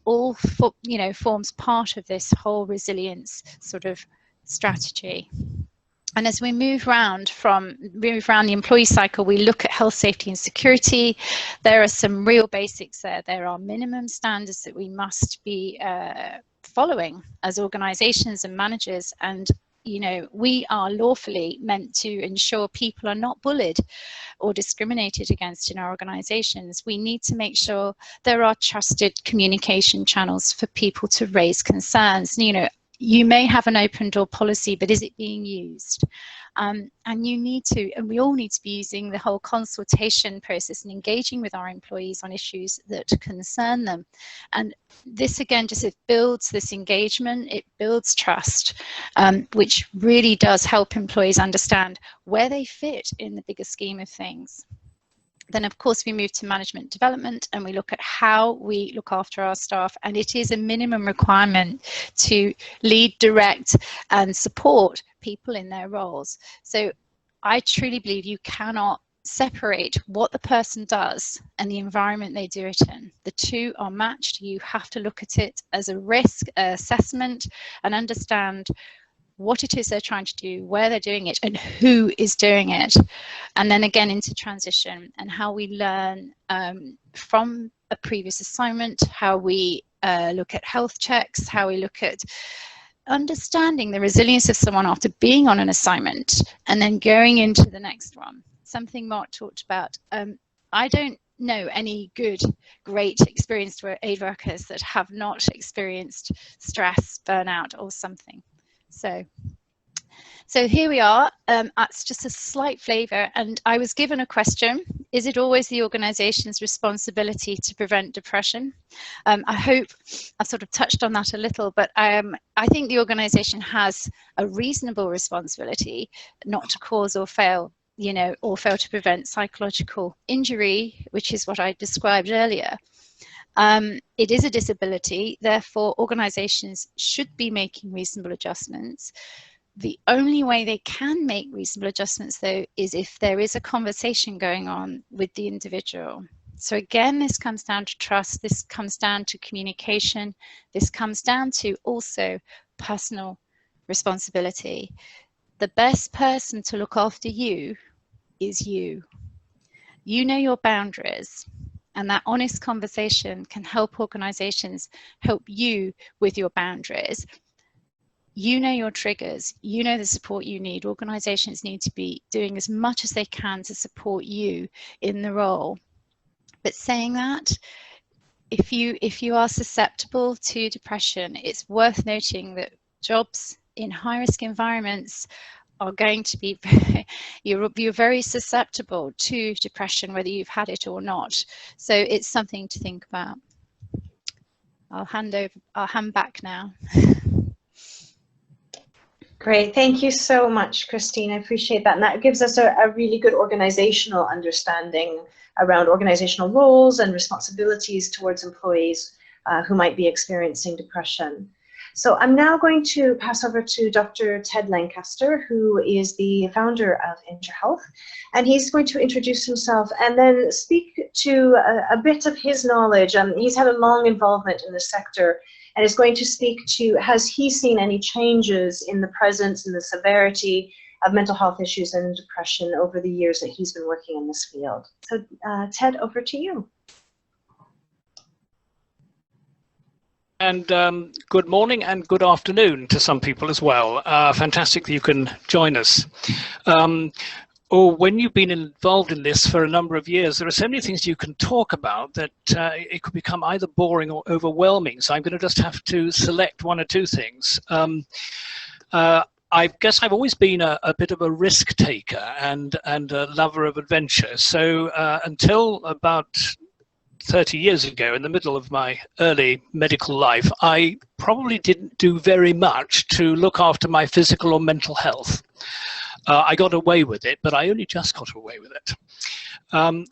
all forms part of this whole resilience sort of strategy. And as we move around the employee cycle, we look at health, safety and security. There are some real basics there. There are minimum standards that we must be following as organisations and managers. And, you know, we are lawfully meant to ensure people are not bullied or discriminated against in our organisations. We need to make sure there are trusted communication channels for people to raise concerns. You know, you may have an open door policy, but is it being used? And you need to, and we all need to be using the whole consultation process and engaging with our employees on issues that concern them. And this again, just it builds this engagement, it builds trust, which really does help employees understand where they fit in the bigger scheme of things. Then, of course, we move to management development and we look at how we look after our staff. And it is a minimum requirement to lead, direct and support people in their roles. So I truly believe you cannot separate what the person does and the environment they do it in. The two are matched. You have to look at it as a risk assessment and understand what it is they're trying to do, where they're doing it, and who is doing it. And then again into transition and how we learn from a previous assignment, how we look at health checks, how we look at understanding the resilience of someone after being on an assignment and then going into the next one. Something Mark talked about. I don't know any great experienced aid workers that have not experienced stress, burnout or something. So here we are. That's just a slight flavour, and I was given a question is it always the organization's responsibility to prevent depression? I hope I've sort of touched on that a little, but I think the organization has a reasonable responsibility not to cause or fail, you know, or fail to prevent psychological injury, which is what I described earlier. It is a disability, therefore organizations should be making reasonable adjustments. The only way they can make reasonable adjustments, though, is if there is a conversation going on with the individual. So again, this comes down to trust, this comes down to communication, this comes down to also personal responsibility. The best person to look after you is you. You know your boundaries, and that honest conversation can help organizations help you with your boundaries. You know your triggers, you know the support you need. Organizations need to be doing as much as they can to support you in the role. But saying that, if you are susceptible to depression, it's worth noting that jobs in high-risk environments are going to be, you're very susceptible to depression, whether you've had it or not. So it's something to think about. I'll hand back now.
Great, thank you so much, Christine. I appreciate that. And that gives us a really good organizational understanding around organizational roles and responsibilities towards employees who might be experiencing depression. So I'm now going to pass over to Dr. Ted Lankester, who is the founder of InterHealth, and he's going to introduce himself and then speak to a bit of his knowledge. He's had a long involvement in the sector and is going to speak to, has he seen any changes in the presence and the severity of mental health issues and depression over the years that he's been working in this field. So Ted, over to you.
And good morning and good afternoon to some people as well. Fantastic that you can join us. Or when you've been involved in this for a number of years, there are so many things you can talk about that it could become either boring or overwhelming. So I'm going to just have to select one or two things. I guess I've always been a bit of a risk taker and a lover of adventure. So until about 30 years ago, in the middle of my early medical life, I probably didn't do very much to look after my physical or mental health. I got away with it, but I only just got away with it.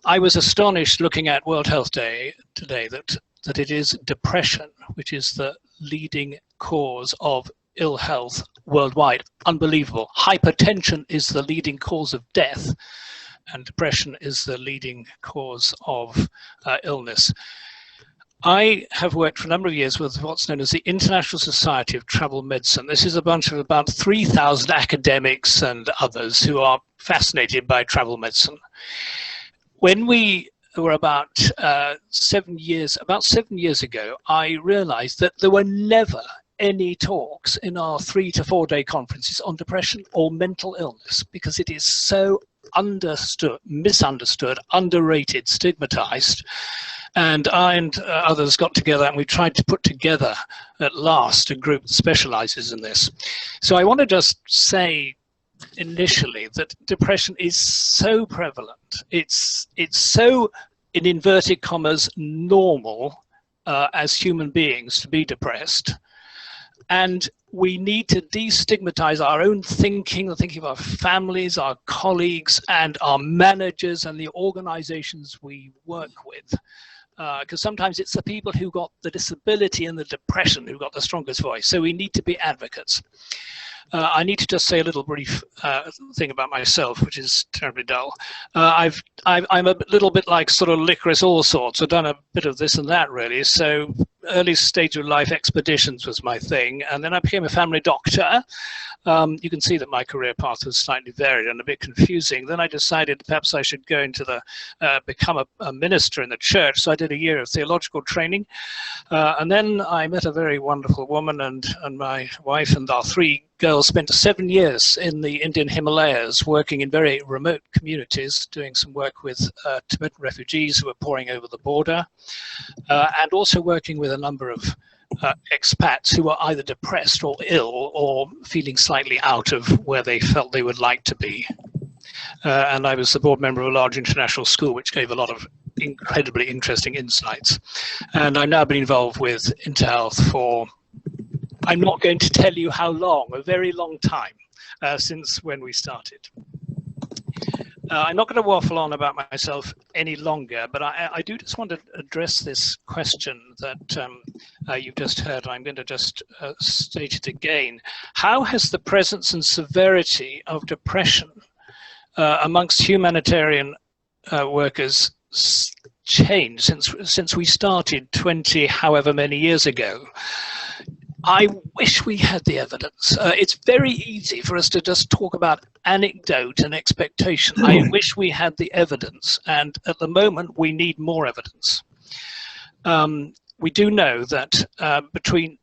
I was astonished looking at World Health Day today that it is depression which is the leading cause of ill health worldwide. Unbelievable. Hypertension is the leading cause of death, and depression is the leading cause of illness. I have worked for a number of years with what's known as the International Society of Travel Medicine. This is a bunch of about 3,000 academics and others who are fascinated by travel medicine. When we were about 7 years ago, I realized that there were never any talks in our 3 to 4 day conferences on depression or mental illness, because it is so understood, misunderstood, underrated, stigmatized. And I and others got together and we tried to put together at last a group that specializes in this. So I want to just say initially that depression is so prevalent. It's so, in inverted commas, normal as human beings to be depressed. And we need to destigmatize our own thinking, the thinking of our families, our colleagues, and our managers and the organizations we work with. Because sometimes it's the people who got the disability and the depression who got the strongest voice. So we need to be advocates. I need to just say a little brief thing about myself, which is terribly dull. I'm a little bit like sort of licorice all sorts. I've done a bit of this and that, really. So early stage of life expeditions was my thing. And then I became a family doctor. You can see that my career path was slightly varied and a bit confusing. Then I decided perhaps I should go into the, become a minister in the church. So I did a year of theological training. And then I met a very wonderful woman, and my wife and our 3 girls spent 7 years in the Indian Himalayas working in very remote communities, doing some work with Tibetan refugees who were pouring over the border, and also working with a number of expats who were either depressed or ill or feeling slightly out of where they felt they would like to be. and I was the board member of a large international school, which gave a lot of incredibly interesting insights. And I've now been involved with InterHealth for, I'm not going to tell you how long, a very long time, since when we started. I'm not going to waffle on about myself any longer, but I do just want to address this question that you've just heard. I'm going to just state it again. How has the presence and severity of depression amongst humanitarian workers changed since we started 20 however many years ago? I wish we had the evidence. It's very easy for us to just talk about anecdote and expectation. I wish we had the evidence, and at the moment we need more evidence. We do know that between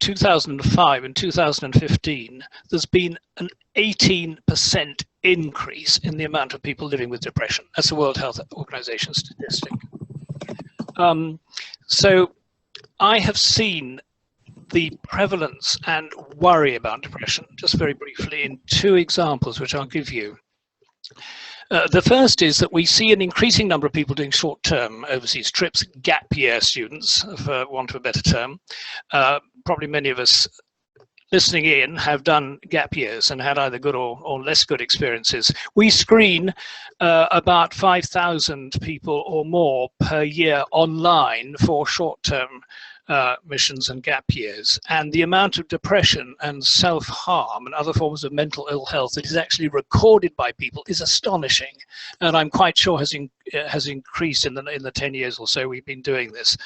2005 and 2015, there's been an 18% increase in the amount of people living with depression. That's the World Health Organization statistic. So I have seen the prevalence and worry about depression, just very briefly, in two examples, which I'll give you. The first is that we see an increasing number of people doing short-term overseas trips, gap year students, for want of a better term. Probably many of us listening in have done gap years and had either good or less good experiences. We screen about 5,000 people or more per year online for short-term missions and gap years, and the amount of depression and self-harm and other forms of mental ill health that is actually recorded by people is astonishing, and I'm quite sure has increased in the 10 years or so we've been doing this.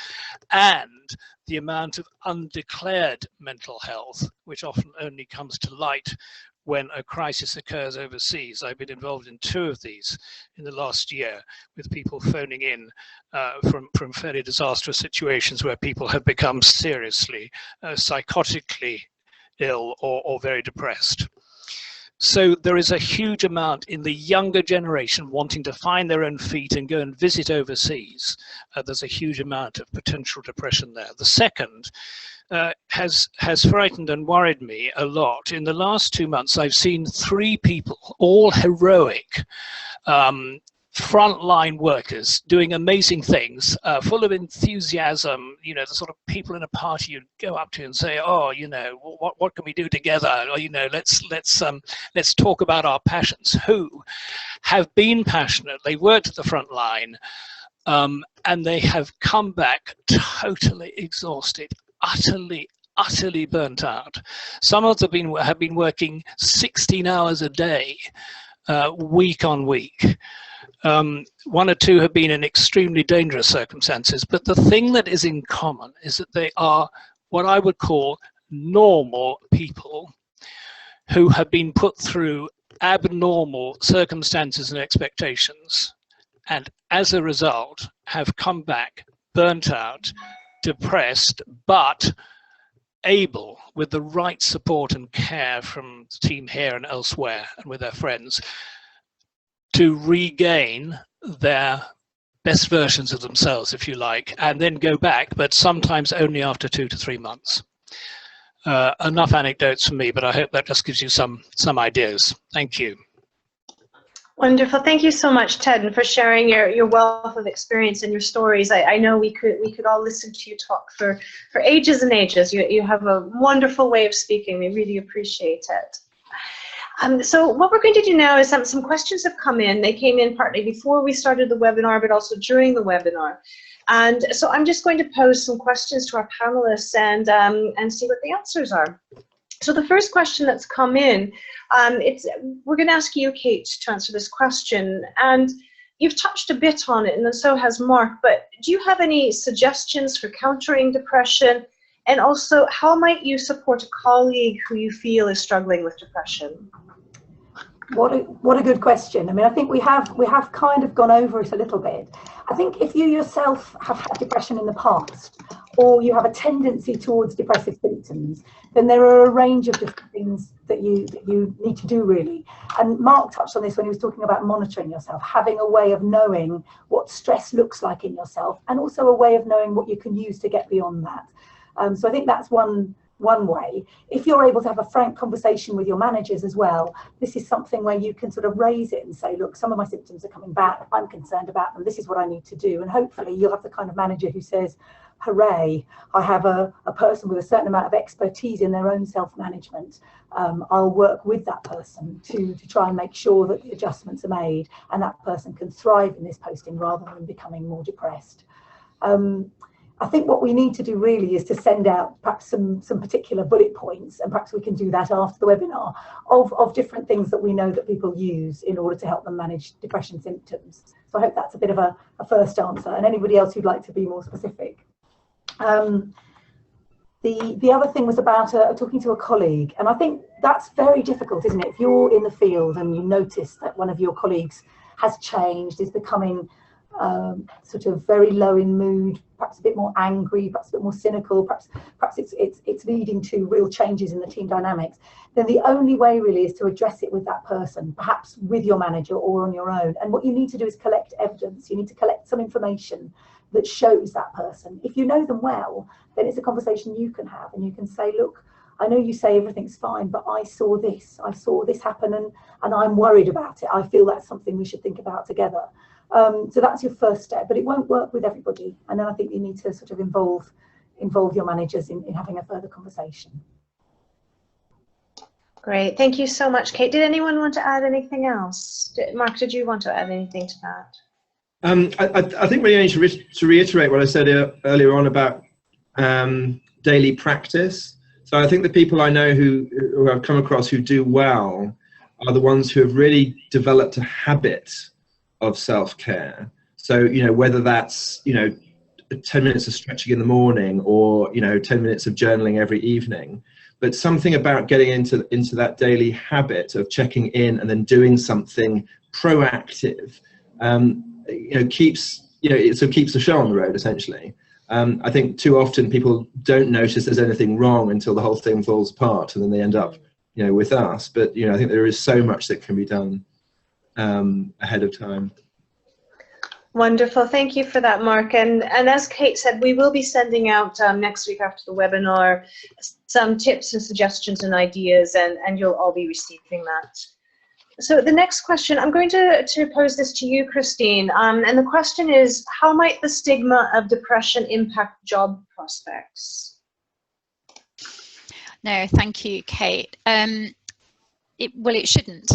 And the amount of undeclared mental health, which often only comes to light when a crisis occurs overseas. I've been involved in 2 of these in the last year, with people phoning in from fairly disastrous situations where people have become seriously psychotically ill or very depressed. So there is a huge amount in the younger generation wanting to find their own feet and go and visit overseas. There's a huge amount of potential depression there. The second has frightened and worried me a lot. In the last 2 months, I've seen 3 people, all heroic, frontline workers doing amazing things, full of enthusiasm. You know, the sort of people in a party you go up to and say, "Oh, you know, what can we do together?" Or, you know, let's talk about our passions. Who have been passionate? They worked at the front line, and they have come back totally exhausted, utterly burnt out. Some of them have been working 16 hours a day, week on week. 1 or 2 have been in extremely dangerous circumstances, but the thing that is in common is that they are what I would call normal people who have been put through abnormal circumstances and expectations, and as a result have come back burnt out, depressed, but able, with the right support and care from the team here and elsewhere and with their friends, to regain their best versions of themselves, if you like, and then go back, but sometimes only after 2 to 3 months. Enough anecdotes from me, but I hope that just gives you some ideas. Thank you.
Wonderful. Thank you so much, Ted, and for sharing your wealth of experience and your stories. I know we could all listen to you talk for ages and ages. You have a wonderful way of speaking. We really appreciate it. So what we're going to do now is some questions have come in. They came in partly before we started the webinar, but also during the webinar. And so I'm just going to pose some questions to our panelists and see what the answers are. So the first question that's come in, we're going to ask you, Kate, to answer this question. And you've touched a bit on it, and so has Mark, but do you have any suggestions for countering depression? And also, how might you support a colleague who you feel is struggling with depression?
What a good question. I mean, I think we have kind of gone over it a little bit. I think if you yourself have had depression in the past, or you have a tendency towards depressive symptoms, then there are a range of different things that you need to do, really. And Mark touched on this when he was talking about monitoring yourself, having a way of knowing what stress looks like in yourself, and also a way of knowing what you can use to get beyond that. So I think that's one one way. If you're able to have a frank conversation with your managers as well, this is something where you can sort of raise it and say, look, some of my symptoms are coming back, I'm concerned about them, this is what I need to do. And hopefully you'll have the kind of manager who says, hooray, I have a person with a certain amount of expertise in their own self-management. I'll work with that person to try and make sure that the adjustments are made and that person can thrive in this posting rather than becoming more depressed. I think what we need to do really is to send out perhaps some particular bullet points, and perhaps we can do that after the webinar, of different things that we know that people use in order to help them manage depression symptoms. So I hope that's a bit of a first answer, and anybody else who'd like to be more specific. The other thing was about talking to a colleague, and I think that's very difficult, isn't it? If you're in the field and you notice that one of your colleagues has changed, is becoming sort of very low in mood, perhaps a bit more angry, perhaps a bit more cynical, perhaps it's leading to real changes in the team dynamics, then the only way really is to address it with that person, perhaps with your manager or on your own. And what you need to do is collect evidence. You need to collect some information that shows that person. If you know them well, then it's a conversation you can have, and you can say, look, I know you say everything's fine, but I saw this happen, and I'm worried about it. I feel that's something we should think about together. So that's your first step, but it won't work with everybody. And then I think you need to sort of involve your managers in having a further conversation.
Great, thank you so much, Kate. Did anyone want to add anything else? Mark, did you want to add anything to that?
I think we need to reiterate what I said earlier on about daily practice. So I think the people I know who I've come across who do well are the ones who have really developed a habit of self-care. So, you know, whether that's, you know, 10 minutes of stretching in the morning, or, you know, 10 minutes of journaling every evening, but something about getting into that daily habit of checking in and then doing something proactive, you know, keeps the show on the road, essentially. I think too often people don't notice there's anything wrong until the whole thing falls apart, and then they end up, you know, with us. But, you know, I think there is so much that can be done ahead of time.
Wonderful, thank you for that, Mark. And as Kate said, we will be sending out next week after the webinar some tips and suggestions and ideas, and you'll all be receiving that. So the next question, I'm going to pose this to you, Christine, and the question is, how might the stigma of depression impact job prospects?
No, thank you, Kate. Well, it shouldn't.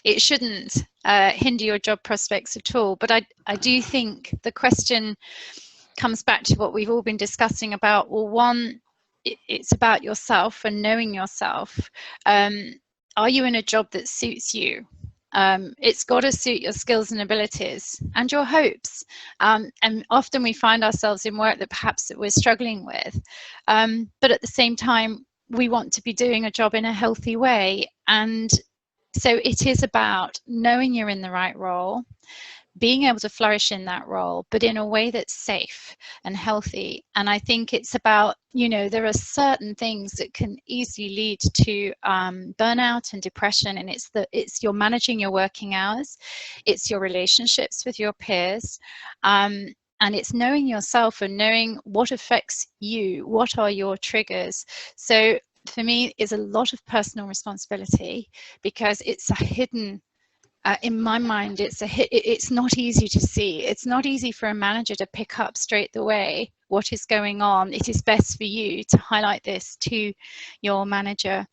It shouldn't hinder your job prospects at all. But I do think the question comes back to what we've all been discussing about, well, one, it's about yourself and knowing yourself. Are you in a job that suits you? It's got to suit your skills and abilities and your hopes. And often we find ourselves in work that perhaps that we're struggling with. But at the same time, we want to be doing a job in a healthy way. And so it is about knowing you're in the right role, being able to flourish in that role, but in a way that's safe and healthy. And I think it's about, you know, there are certain things that can easily lead to burnout and depression, and it's you're managing your working hours, it's your relationships with your peers, and it's knowing yourself and knowing what affects you, what are your triggers. So for me, it's a lot of personal responsibility, because it's a hidden, in my mind, it's not easy to see. It's not easy for a manager to pick up straight away what is going on. It is best for you to highlight this to your manager.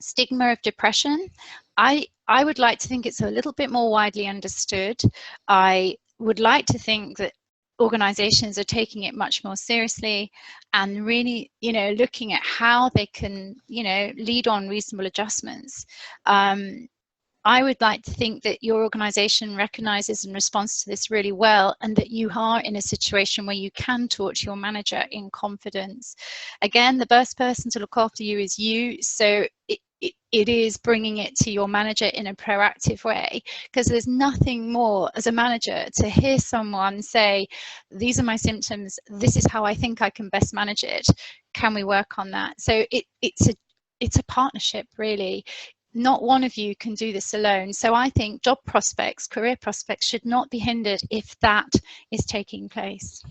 Stigma of depression, I would like to think it's a little bit more widely understood. I would like to think that organizations are taking it much more seriously and really, you know, looking at how they can, you know, lead on reasonable adjustments. I would like to think that your organization recognizes and responds to this really well, and that you are in a situation where you can talk to your manager in confidence. Again, the best person to look after you is you, so it is bringing it to your manager in a proactive way, because there's nothing more as a manager to hear someone say, these are my symptoms, this is how I think I can best manage it, can we work on that? So it's a partnership, really. Not one of you can do this alone. So I think job prospects, career prospects should not be hindered if that is taking place.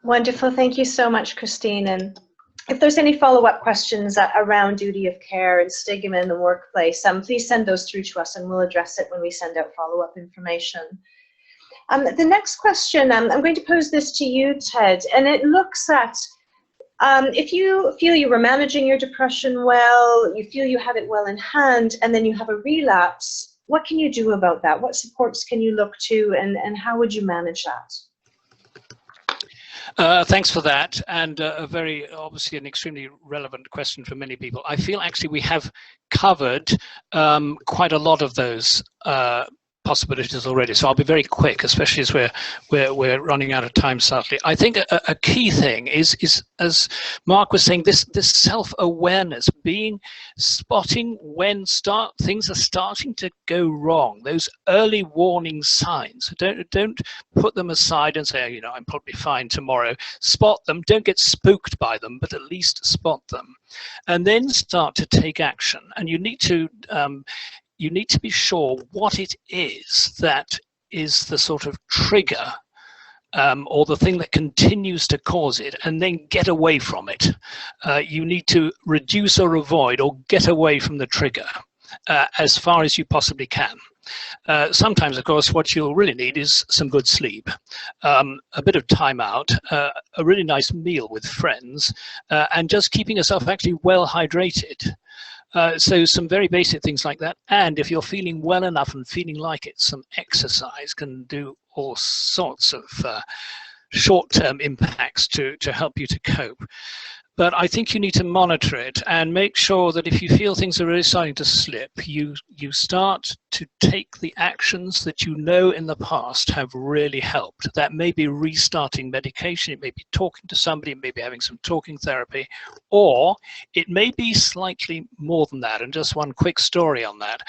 Wonderful. Thank you so much, Christine. And if there's any follow-up questions around duty of care and stigma in the workplace, please send those through to us and we'll address it when we send out follow-up information. The next question, I'm going to pose this to you, Ted, and it looks at if you feel you were managing your depression well, you feel you had it well in hand, and then you have a relapse, what can you do about that? What supports can you look to, and how would you manage that?
Thanks for that, and very obviously an extremely relevant question for many people. I feel actually we have covered quite a lot of those possibilities already, so I'll be very quick, especially as we're running out of time sadly. I think a key thing is as Mark was saying, this self-awareness, spotting when things are starting to go wrong, those early warning signs. Don't put them aside and say, I'm probably fine tomorrow. Spot them, don't get spooked by them, but at least spot them, and then start to take action. And you need to be sure what it is that is the sort of trigger or the thing that continues to cause it, and then get away from it. You need to reduce or avoid or get away from the trigger as far as you possibly can. Sometimes, of course, what you'll really need is some good sleep, a bit of time out, a really nice meal with friends, and just keeping yourself actually well hydrated. So some very basic things like that. And if you're feeling well enough and feeling like it, some exercise can do all sorts of short-term impacts to help you to cope. But I think you need to monitor it and make sure that if you feel things are really starting to slip, you start to take the actions that you know in the past have really helped. That may be restarting medication, it may be talking to somebody, it may be having some talking therapy, or it may be slightly more than that. And just one quick story on that.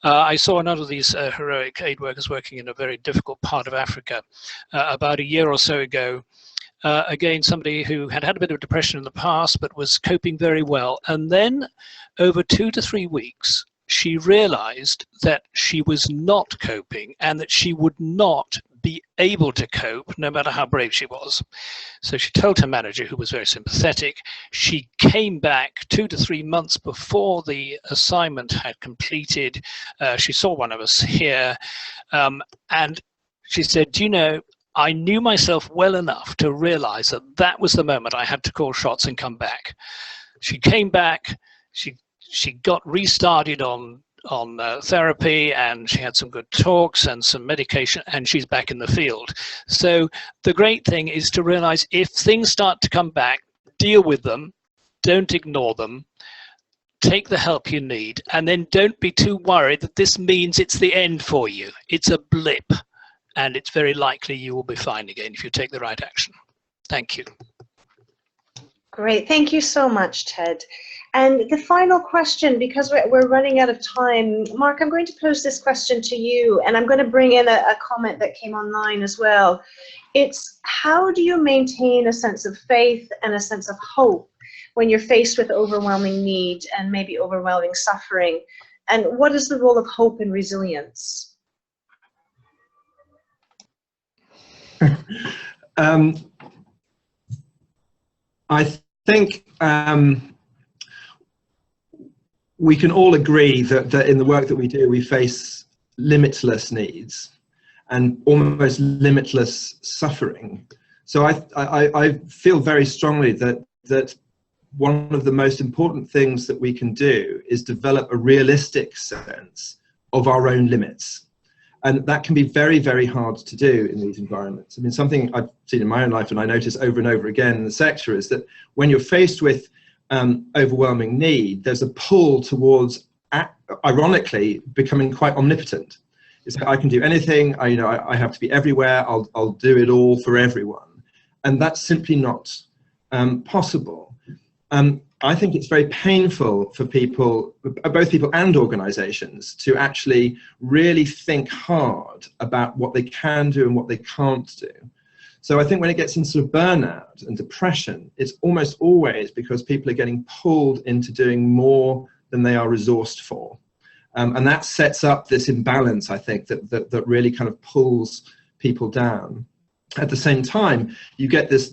I saw another of these heroic aid workers working in a very difficult part of Africa about a year or so ago. Again, somebody who had had a bit of depression in the past, but was coping very well. And then over 2 to 3 weeks, she realized that she was not coping and that she would not be able to cope no matter how brave she was. So she told her manager, who was very sympathetic. She came back 2 to 3 months before the assignment had completed. She saw one of us here, and she said, do you know, I knew myself well enough to realize that that was the moment I had to call shots and come back. She came back, she got restarted on therapy, and she had some good talks and some medication, and she's back in the field. So the great thing is to realize if things start to come back, deal with them, don't ignore them, take the help you need, and then don't be too worried that this means it's the end for you. It's a blip. And it's very likely you will be fine again if you take the right action. Thank you.
Great, thank you so much, Ted. And the final question, because we're running out of time, Mark, I'm going to pose this question to you, and I'm going to bring in a comment that came online as well. It's, how do you maintain a sense of faith and a sense of hope when you're faced with overwhelming need and maybe overwhelming suffering? And what is the role of hope and resilience?
I think we can all agree that in the work that we do, we face limitless needs and almost limitless suffering. So I feel very strongly that one of the most important things that we can do is develop a realistic sense of our own limits. And that can be very, very hard to do in these environments. I mean, something I've seen in my own life and I notice over and over again in the sector is that when you're faced with overwhelming need, there's a pull towards, ironically, becoming quite omnipotent. It's like, I can do anything, I have to be everywhere, I'll do it all for everyone. And that's simply not possible. I think it's very painful for people, both people and organizations, to actually really think hard about what they can do and what they can't do. So I think when it gets into sort of burnout and depression, it's almost always because people are getting pulled into doing more than they are resourced for. And that sets up this imbalance, I think, that really kind of pulls people down. at the same time, you get this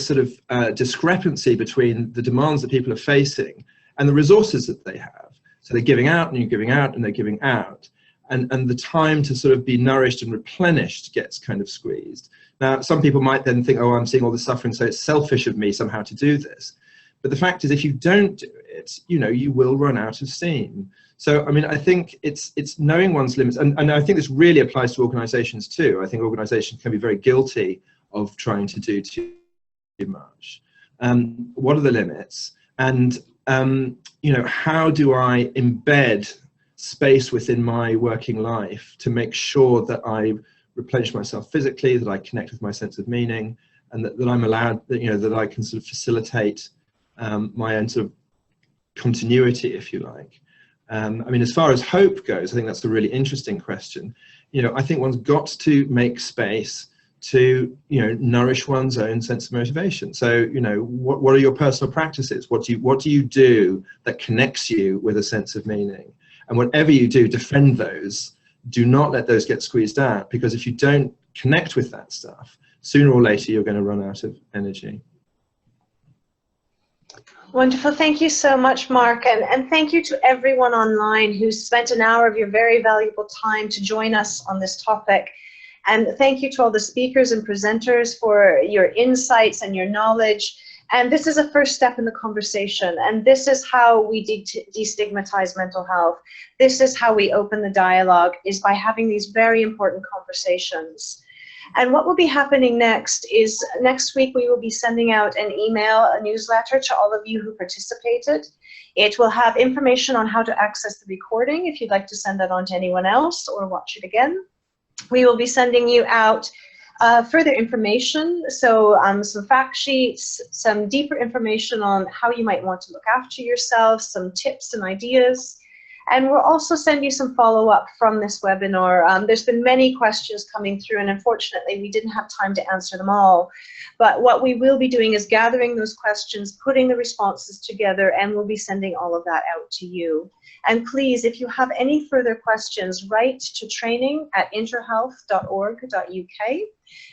sort of discrepancy between the demands that people are facing and the resources that they have. So they're giving out and you're giving out and they're giving out. And the time to sort of be nourished and replenished gets kind of squeezed. Now, some people might then think, oh, I'm seeing all this suffering, so it's selfish of me somehow to do this. But the fact is, if you don't do it, you know, you will run out of steam. So, I mean, I think it's knowing one's limits. And I think this really applies to organizations too. I think organizations can be very guilty of trying to do too much. What are the limits? And, you know, how do I embed space within my working life to make sure that I replenish myself physically, that I connect with my sense of meaning, and that I'm allowed, that, you know, that I can sort of facilitate my own sort of continuity, if you like. I mean, as far as hope goes, I think that's a really interesting question. You know, I think one's got to make space to, you know, nourish one's own sense of motivation. So, you know, what are your personal practices? What do you do that connects you with a sense of meaning? And whatever you do, defend those. Do not let those get squeezed out, because if you don't connect with that stuff, sooner or later you're going to run out of energy.
Wonderful. Thank you so much, Mark. And thank you to everyone online who spent an hour of your very valuable time to join us on this topic. And thank you to all the speakers and presenters for your insights and your knowledge. And this is a first step in the conversation. And this is how we destigmatize mental health. This is how we open the dialogue, is by having these very important conversations. And what will be happening next is, next week we will be sending out an email, a newsletter to all of you who participated. It will have information on how to access the recording if you'd like to send that on to anyone else or watch it again. We will be sending you out further information, so some fact sheets, some deeper information on how you might want to look after yourself, some tips and ideas. And we'll also send you some follow-up from this webinar. There's been many questions coming through, and unfortunately we didn't have time to answer them all. But what we will be doing is gathering those questions, putting the responses together, and we'll be sending all of that out to you. And please, if you have any further questions, write to training@interhealth.org.uk,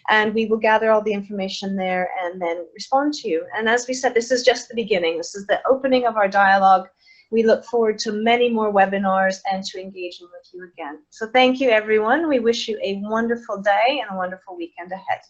and we will gather all the information there and then respond to you. And as we said, this is just the beginning. This is the opening of our dialogue. We look forward to many more webinars and to engaging with you again. So thank you, everyone. We wish you a wonderful day and a wonderful weekend ahead.